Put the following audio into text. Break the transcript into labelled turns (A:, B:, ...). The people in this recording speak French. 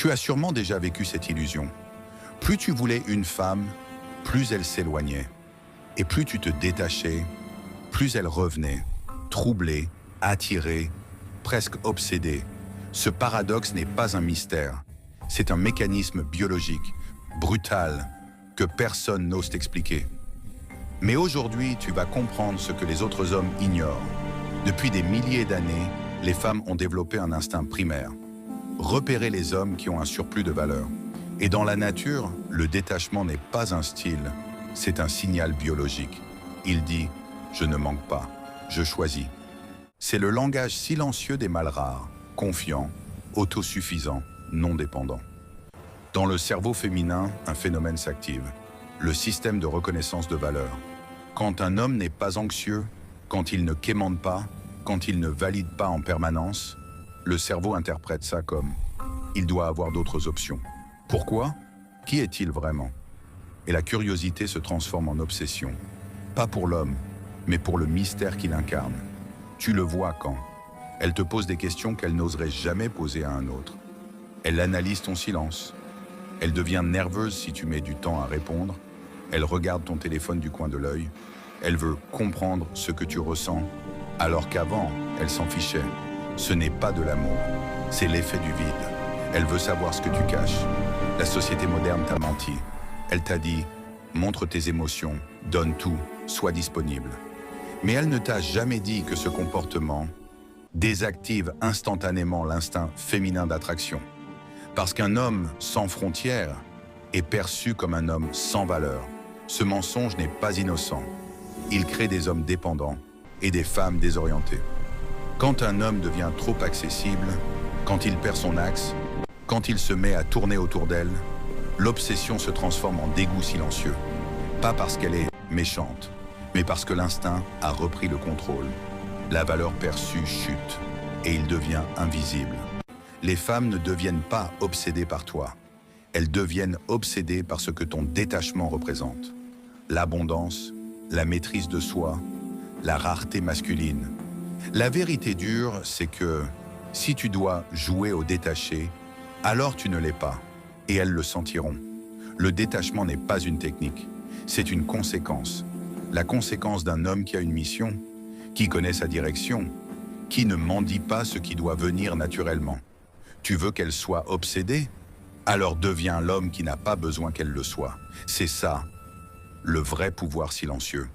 A: Tu as sûrement déjà vécu cette illusion. Plus tu voulais une femme, plus elle s'éloignait. Et plus tu te détachais, plus elle revenait, troublée, attirée, presque obsédée. Ce paradoxe n'est pas un mystère. C'est un mécanisme biologique, brutal, que personne n'ose t'expliquer. Mais aujourd'hui, tu vas comprendre ce que les autres hommes ignorent. Depuis des milliers d'années, les femmes ont développé un instinct primaire. Repérer les hommes qui ont un surplus de valeur. Et dans la nature, le détachement n'est pas un style, c'est un signal biologique. Il dit « je ne manque pas, je choisis ». C'est le langage silencieux des mâles rares, confiants, autosuffisants, non dépendants. Dans le cerveau féminin, un phénomène s'active, le système de reconnaissance de valeur. Quand un homme n'est pas anxieux, quand il ne quémande pas, quand il ne valide pas en permanence, le cerveau interprète ça comme « il doit avoir d'autres options ». Pourquoi? Qui est-il vraiment? Et la curiosité se transforme en obsession. Pas pour l'homme, mais pour le mystère qu'il incarne. Tu le vois quand? Elle te pose des questions qu'elle n'oserait jamais poser à un autre. Elle analyse ton silence. Elle devient nerveuse si tu mets du temps à répondre. Elle regarde ton téléphone du coin de l'œil. Elle veut comprendre ce que tu ressens, alors qu'avant, elle s'en fichait. Ce n'est pas de l'amour, c'est l'effet du vide. Elle veut savoir ce que tu caches. La société moderne t'a menti. Elle t'a dit « montre tes émotions, donne tout, sois disponible ». Mais elle ne t'a jamais dit que ce comportement désactive instantanément l'instinct féminin d'attraction. Parce qu'un homme sans frontières est perçu comme un homme sans valeur. Ce mensonge n'est pas innocent. Il crée des hommes dépendants et des femmes désorientées. Quand un homme devient trop accessible, quand il perd son axe, quand il se met à tourner autour d'elle, l'obsession se transforme en dégoût silencieux. Pas parce qu'elle est méchante, mais parce que l'instinct a repris le contrôle. La valeur perçue chute et il devient invisible. Les femmes ne deviennent pas obsédées par toi. Elles deviennent obsédées par ce que ton détachement représente. L'abondance, la maîtrise de soi, la rareté masculine. La vérité dure, c'est que si tu dois jouer au détaché, alors tu ne l'es pas, et elles le sentiront. Le détachement n'est pas une technique, c'est une conséquence. La conséquence d'un homme qui a une mission, qui connaît sa direction, qui ne mendie pas ce qui doit venir naturellement. Tu veux qu'elle soit obsédée? Alors deviens l'homme qui n'a pas besoin qu'elle le soit. C'est ça, le vrai pouvoir silencieux.